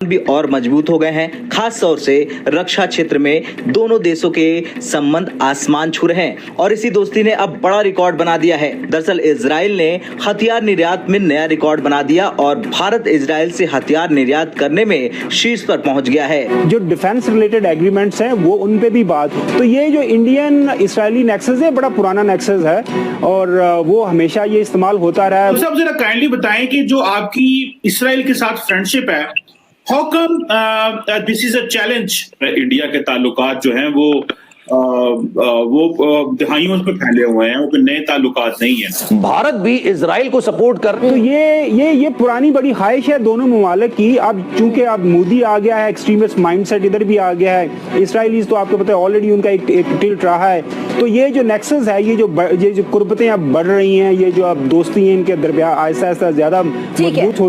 भी और मजबूत हो गए हैं। खास तौर से रक्षा क्षेत्र में दोनों देशों के संबंध आसमान छू रहे हैं और इसी दोस्ती ने अब बड़ा रिकॉर्ड बना दिया है। दरअसल इजराइल ने हथियार निर्यात में नया रिकॉर्ड बना दिया और भारत इजराइल से हथियार निर्यात करने में शीर्ष पर पहुंच गया है। जो डिफेंस रिलेटेड एग्रीमेंट्स हैं वो उन पे भी बात, तो ये जो इंडियन इसराइली नेक्सस है बड़ा पुराना नेक्सस है और वो हमेशा ये इस्तेमाल होता रहा है। आप जरा काइंडली बताएं कि जो आपकी इसराइल के साथ फ्रेंडशिप है, how come this is a challenge? India के ताल्लुकात जो हैं वो दहाइयों पे फैले हुए हैं, वो कोई नए ताल्लुकात नहीं है। भारत भी इजराइल को सपोर्ट कर तो ये पुरानी बड़ी ख्वाहिश है दोनों ममालिक की। अब चूंकि अब मोदी आ गया है, एक्सट्रीमिस्ट माइंडसेट इधर भी आ गया है, इसराइलीज तो आपको पता है ऑलरेडी उनका एक टिल्ट रहा है। तो ये जो नेक्सस है, ये जो कुर्बतें अब बढ़ रही हैं, ये जो अब दोस्ती है इनके दरमियान आहिस्ता आहिस्ता ज्यादा मजबूत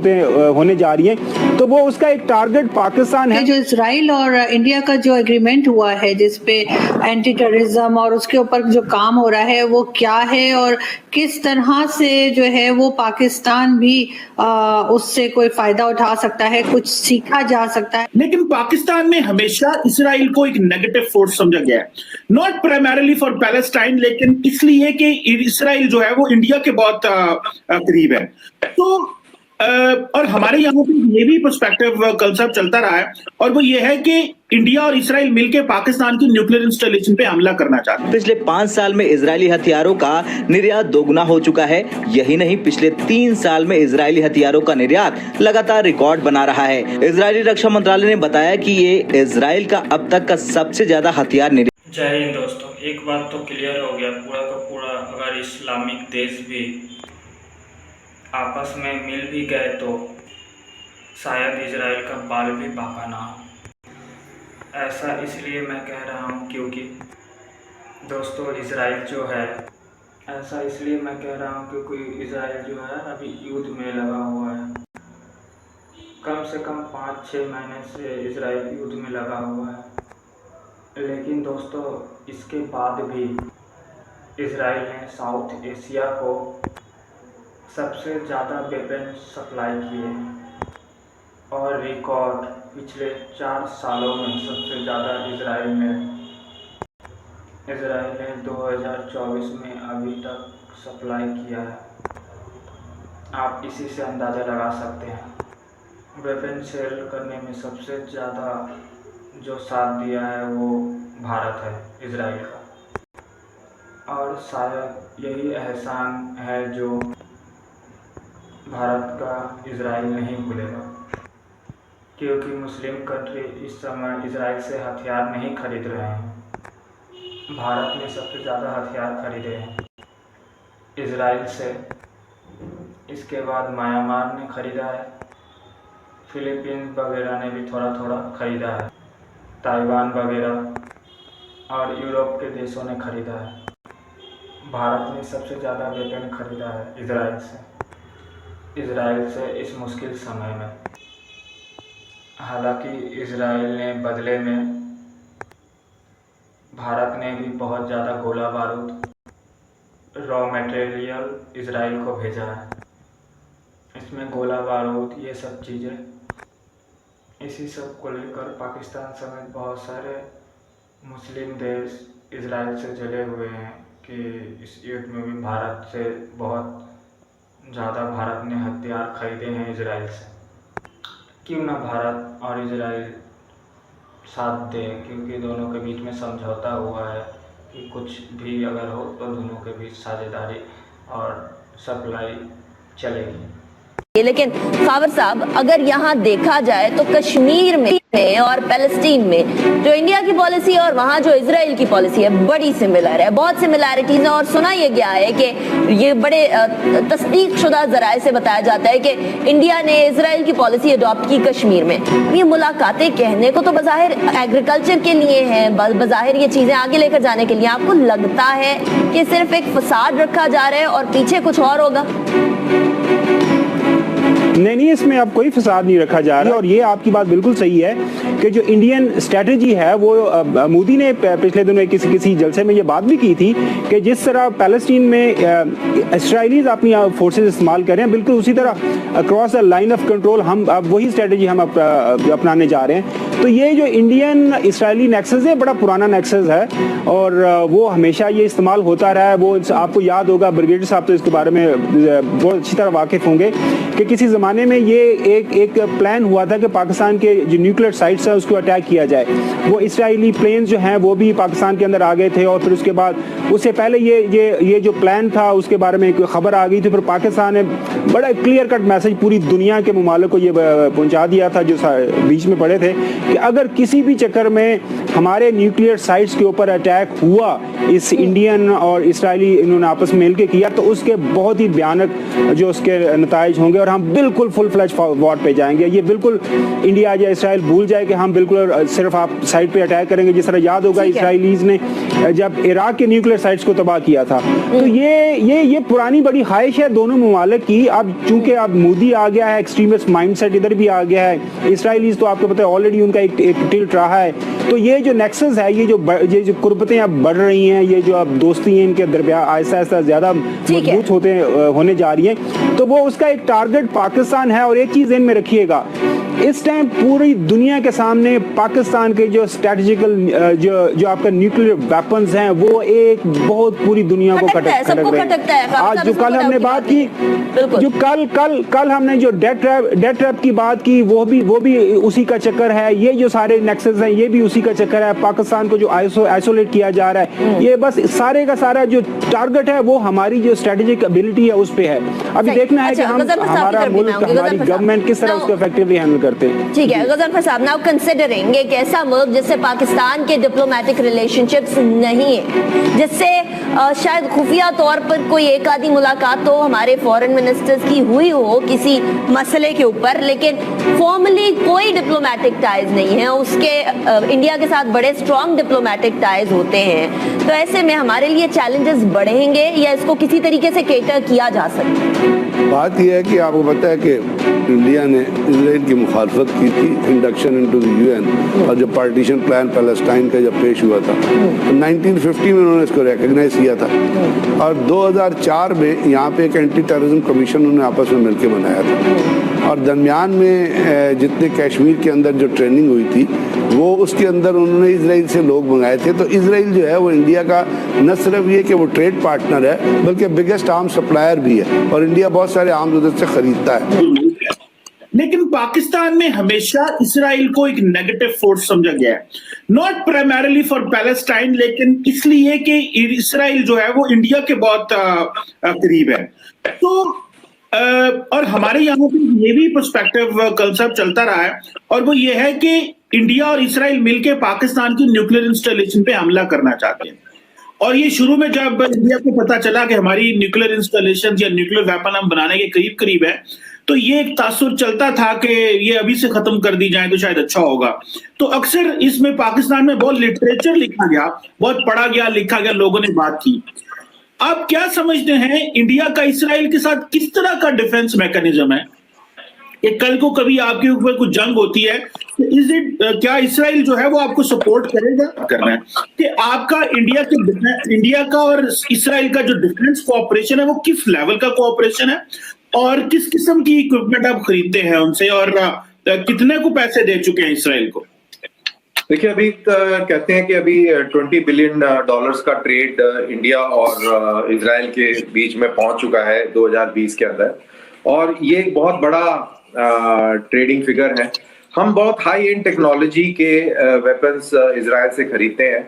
होने जा रही है, तो वो उसका एक टारगेट पाकिस्तान है। जो इसराइल और इंडिया का जो एग्रीमेंट हुआ है जिसपे एंटी टेररिज्म और उसके ऊपर जो काम हो रहा है वो क्या है और किस तरह से जो है वो पाकिस्तान भी उससे कोई फायदा उठा सकता है, कुछ सीखा जा सकता है। लेकिन पाकिस्तान में हमेशा इसराइल को एक नेगेटिव फोर्स समझा गया है, नॉट प्राइमरीली फॉर पैलेस्टाइन, लेकिन इसलिए कि इसराइल जो है वो इंडिया के बहुत करीब है। तो और हमारे यहाँ पे ये भी पर्सपेक्टिव कंसेप्ट चलता रहा है और वो ये है कि इंडिया और इसराइल मिलकर पाकिस्तान की न्यूक्लियर इंस्टॉलेशन पे हमला करना चाहते हैं। पिछले 5 साल में इजरायली हथियारों का निर्यात दोगुना हो चुका है। यही नहीं, पिछले 3 साल में इजरायली हथियारों का निर्यात लगातार रिकॉर्ड बना रहा है। इजरायली रक्षा मंत्रालय ने बताया कि ये इजराइल का अब तक का सबसे ज्यादा हथियार निर्यात। जय हिंद दोस्तों, एक बात तो क्लियर हो गया पूरा का पूरा, अगर इस्लामिक देश भी आपस में मिल भी गए तो शायद इजराइल का बाल भी बाका ना हो। ऐसा इसलिए मैं कह रहा हूँ क्योंकि दोस्तों इजराइल जो है, ऐसा इसलिए मैं कह रहा हूँ क्योंकि इजराइल जो है अभी युद्ध में लगा हुआ है। कम से कम 5-6 महीने से इजराइल युद्ध में लगा हुआ है। लेकिन दोस्तों इसके बाद भी इजराइल ने साउथ एशिया को सबसे ज़्यादा वेपन सप्लाई किए हैं और रिकॉर्ड पिछले 4 सालों में सबसे ज़्यादा इजराइल ने 2024 में अभी तक सप्लाई किया है। आप इसी से अंदाज़ा लगा सकते हैं। वेपन सेल करने में सबसे ज़्यादा जो साथ दिया है वो भारत है इजराइल का, और शायद यही एहसान है जो भारत का इजराइल नहीं भूलेगा, क्योंकि मुस्लिम कंट्री इस समय इजराइल से हथियार नहीं खरीद रहे हैं। भारत ने सबसे ज़्यादा हथियार खरीदे हैं इजराइल से। इसके बाद म्यांमार ने खरीदा है, फिलीपींस वगैरह ने भी थोड़ा थोड़ा खरीदा है, ताइवान वगैरह और यूरोप के देशों ने खरीदा है। भारत ने सबसे ज़्यादा वेपन खरीदा है इजराइल से इस मुश्किल समय में। हालांकि इजराइल ने बदले में भारत ने भी बहुत ज़्यादा गोला बारूद, रॉ मटेरियल इजराइल को भेजा है। इसमें गोला बारूद ये सब चीज़ें, इसी सब को लेकर पाकिस्तान समेत बहुत सारे मुस्लिम देश इजराइल से जले हुए हैं कि इस युद्ध में भी भारत से बहुत ज़्यादा भारत ने हथियार खरीदे हैं इजराइल से। क्यों ना भारत और इजराइल साथ दें, क्योंकि दोनों के बीच में समझौता हुआ है कि कुछ भी अगर हो तो दोनों के बीच साझेदारी और सप्लाई चलेगी। लेकिन खावर साहब, अगर यहाँ देखा जाए तो कश्मीर में और पैलेस्टीन में जो इंडिया की पॉलिसी है और वहाँ जो इजराइल की पॉलिसी है बड़ी सिमिलर है, बहुत सिमिलैरिटीज है। और सुना ये गया है कि ये बड़े तस्दीक शुदा जराए से बताया जाता है कि इंडिया ने इजराइल की पॉलिसी अडॉप्ट की कश्मीर में। ये मुलाकातें कहने को तो बज़ाहिर एग्रीकल्चर के लिए हैं, बज़ाहिर ये चीज़ें आगे लेकर जाने के लिए। आपको लगता है कि सिर्फ एक फसाद रखा जा रहा है और पीछे कुछ और होगा? नहीं, इसमें अब कोई फसाद नहीं रखा जा रहा। और ये आपकी बात बिल्कुल सही है कि जो इंडियन स्ट्रेटजी है वो मोदी ने पिछले दिनों किसी जलसे में ये बात भी की थी कि जिस तरह पैलेस्टीन में इसराइलीज अपनी फोर्सेस इस्तेमाल कर रहे हैं, बिल्कुल उसी तरह across the line of control हम अब वही स्ट्रेटजी हम अपनाने जा रहे हैं। तो ये जो इंडियन इसराइली नेक्सस है, बड़ा पुराना नेक्सस है और वो हमेशा ये इस्तेमाल होता रहा है। वो आपको याद होगा, ब्रिगेडियर साहब तो इसके बारे में बहुत अच्छी तरह वाकिफ होंगे कि किसी ज़माने में ये एक प्लान हुआ था कि पाकिस्तान के जो न्यूक्लियर साइट्स हैं उसको अटैक किया जाए। वो इसराइली प्लेन्स जो हैं वो भी पाकिस्तान के अंदर आ गए थे और फिर उसके बाद उससे पहले ये जो प्लान था उसके बारे में एक खबर आ गई थी। फिर पाकिस्तान ने बड़ा क्लियर कट मैसेज पूरी दुनिया के ममालिक को ये पहुंचा दिया था जो बीच में पड़े थे कि अगर किसी भी चक्कर में हमारे न्यूक्लियर साइट्स के ऊपर अटैक हुआ, इस इंडियन और इसराइली इन्होंने आपस में मिलकर किया, तो उसके बहुत ही भयानक जो उसके नताइज होंगे और हम बिल्कुल फुल फ्लैश वॉर पे जाएंगे। ये बिल्कुल इंडिया या इसराइल भूल जाए कि हम बिल्कुल सिर्फ आप साइड पे अटैक करेंगे। जिस तरह याद होगा इसराइलीज ने जब इराक के न्यूक्लियर साइट्स को तबाह किया था। तो ये पुरानी बड़ी ख्वाहिश है दोनों ममालिक की। अब चूंकि अब मोदी आ गया है, एक्सट्रीमिस्ट माइंडसेट इधर भी आ गया है, इसराइलीज तो आपको पता है ऑलरेडी उनका एक टिल्ट रहा है। तो ये जो नेक्सस है, ये जो कुर्बतें अब बढ़ रही हैं, ये जो अब दोस्ती है इनके दरमियान आहिस्ता आहिस्ता ज्यादा मजबूत होने जा रही है, तो वो उसका एक टारगेट पाकिस्तान है। और एक चीज इन में रखिएगा, इस टाइम पूरी दुनिया के सामने पाकिस्तान के जो स्ट्रेटेजिकल जो आपका न्यूक्लियर वेपन्स हैं वो एक बहुत पूरी दुनिया को खटक रहे हैं। आज जो कल हमने बात की, जो कल हमने जो डेथ ट्रैप की बात की, वो भी उसी का चक्कर है। ये जो सारे नेक्सस हैं ये भी उसी का चक्कर है। पाकिस्तान को जो आइसोलेट किया जा रहा है, ये बस सारे का सारा जो टारगेट है वो हमारी जो स्ट्रेटेजिक एबिलिटी है उस पे है। अभी देखना है कि हमारा मुल्क, हमारी गवर्नमेंट किस तरह उसको इफेक्टिवली हैंडल करते हैं। ठीक है गजनफर साहब, नाउ कंसिडरिंग एक ऐसा मुल्क जिससे पाकिस्तान के डिप्लोमेटिक रिलेशनशिप्स नहीं है, जिससे शायद खुफिया तौर पर कोई एक आधी मुलाकात तो हमारे फॉरेन मिनिस्टर्स की हुई हो किसी मसले के ऊपर, लेकिन फॉर्मली कोई डिप्लोमेटिक टाइज नहीं है उसके। इंडिया के साथ बड़े स्ट्रॉन्ग डिप्लोमेटिक टाइज होते हैं, तो ऐसे में हमारे लिए चैलेंजेस बढ़ेंगे या इसको किसी तरीके से केटर किया जा सकता है? बात यह है कि आपको पता है कि इंडिया ने इसराइल की मुखालफत की थी इंडक्शन इनटू द यूएन, और जब पार्टीशन प्लान पैलेस्टाइन का जब पेश हुआ था तो 1950 में उन्होंने इसको रिकग्नाइज किया था, और 2004 में यहाँ पे एक एंटी टेररिज्म कमीशन उन्होंने आपस में मिलकर बनाया था। और दरमियान में जितने कश्मीर के अंदर जो ट्रेनिंग हुई थी वो उसके अंदर उन्होंने इसराइल से लोग मंगाए थे। तो इसराइल जो है वो इंडिया का न सिर्फ ये कि वो ट्रेड पार्टनर है बल्कि बिगेस्ट आर्म्स सप्लायर भी है, और इंडिया बहुत सारे आर्म्स उधर से खरीदता है। लेकिन पाकिस्तान में हमेशा इसराइल को एक नेगेटिव फोर्स समझा गया है, नॉट प्राइमरीली फॉर पैलेस्टाइन, लेकिन इसलिए कि इसराइल जो है वो इंडिया के बहुत करीब है। तो और हमारे यहाँ पे ये भी पर्सपेक्टिव कंसेप्ट चलता रहा है, और वो ये है कि इंडिया और इसराइल मिलके पाकिस्तान की न्यूक्लियर इंस्टॉलेशन पे हमला करना चाहते हैं। और ये शुरू में जब इंडिया को पता चला कि हमारी न्यूक्लियर इंस्टॉलेशन या न्यूक्लियर वेपन हम बनाने के करीब करीब है, तो ये एक तासुर चलता था कि ये अभी से खत्म कर दी जाए तो शायद अच्छा होगा। तो अक्सर इसमें पाकिस्तान में बहुत लिटरेचर लिखा गया, बहुत पढ़ा गया, लिखा गया, लोगों ने बात की। आप क्या समझते हैं इंडिया का इसराइल के साथ किस तरह का डिफेंस मैकेनिज्म है? कि कल को कभी आपके ऊपर कुछ जंग होती है तो क्या इसराइल जो है वो आपको सपोर्ट करेगा? करना है कि आपका इंडिया का और इसराइल का जो डिफेंस कोऑपरेशन है वो किस लेवल का कोऑपरेशन है, और किस किस्म की इक्विपमेंट आप खरीदते हैं उनसे, और कितने को पैसे दे चुके हैं इसराइल को? देखिए, अभी कहते हैं कि अभी $20 बिलियन का ट्रेड इंडिया और इजराइल के बीच में पहुंच चुका है 2020 के अंदर, और ये एक बहुत बड़ा ट्रेडिंग फिगर है। हम बहुत हाई एंड टेक्नोलॉजी के वेपन्स इजराइल से खरीदते हैं,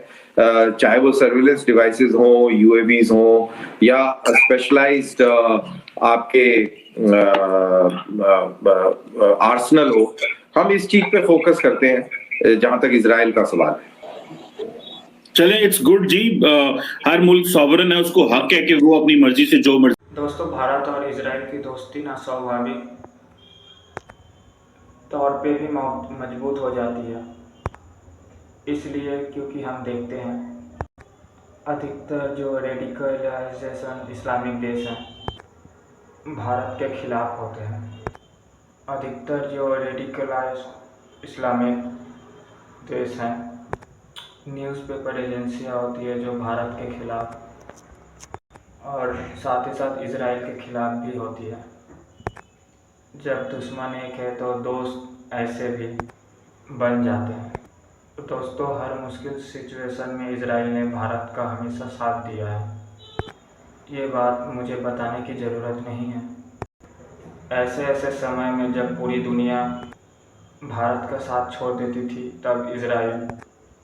चाहे वो सर्विलेंस डिवाइसेस हो, यूएवीज हो, या स्पेशलाइज्ड आपके आर्सनल हो। हम इस चीज पे फोकस करते हैं जहां तक इजराइल का सवाल है। चले, इट्स गुड जी, हर मुल्क सॉवरन है, उसको हक है कि वो अपनी मर्जी से जो मर्जी। दोस्तों, भारत और इजराइल की दोस्ती ना स्वाभाविक तौर पे भी मजबूत हो जाती है, इसलिए क्योंकि हम देखते हैं अधिकतर जो रेडिकलाइजेशन इस्लामिक देश हैं भारत के खिलाफ होते हैं। अधिकतर जो रेडिकलाइज इस्लामिक देश हैं, न्यूज़पेपर एजेंसियां होती है जो भारत के खिलाफ और साथ ही साथ इजराइल के खिलाफ भी होती है। जब दुश्मन एक है तो दोस्त ऐसे भी बन जाते हैं। तो दोस्तों, हर मुश्किल सिचुएशन में इजराइल ने भारत का हमेशा साथ दिया है, ये बात मुझे बताने की ज़रूरत नहीं है। ऐसे ऐसे समय में जब पूरी दुनिया भारत का साथ छोड़ देती थी, तब इजराइल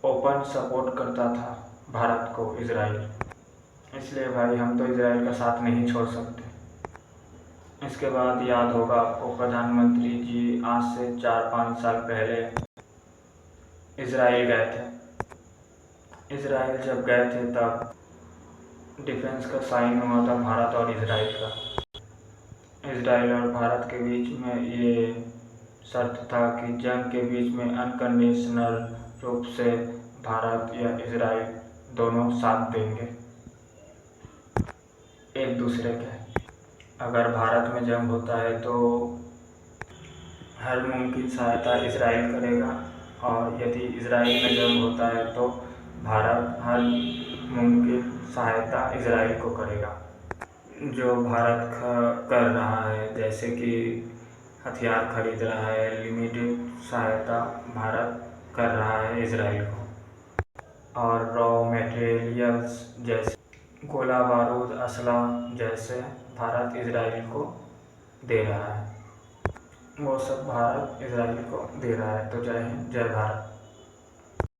ओपन सपोर्ट करता था भारत को, इजराइल। इसलिए भाई, हम तो इजराइल का साथ नहीं छोड़ सकते। इसके बाद याद होगा आपको, प्रधानमंत्री जी आज से 4-5 साल पहले इजराइल गए थे। इजराइल जब गए थे तब डिफेंस का साइन हुआ था भारत और इजराइल का। इजराइल और भारत के बीच में ये शर्त था कि जंग के बीच में अनकंडीशनल रूप से भारत या इजराइल दोनों साथ देंगे एक दूसरे के। अगर भारत में जंग होता है तो हर मुमकिन सहायता इजराइल करेगा, और यदि इजराइल में जंग होता है तो भारत हर मुमकिन सहायता इजराइल को करेगा। जो भारत कर रहा है, जैसे कि हथियार खरीद रहा है, लिमिटेड सहायता भारत कर रहा है इजराइल को, और रॉ मटेरियल्स जैसे गोला बारूद, असला जैसे भारत इजराइल को दे रहा है। वो सब भारत इजराइल को दे रहा है। तो जय हिंद, जय भारत।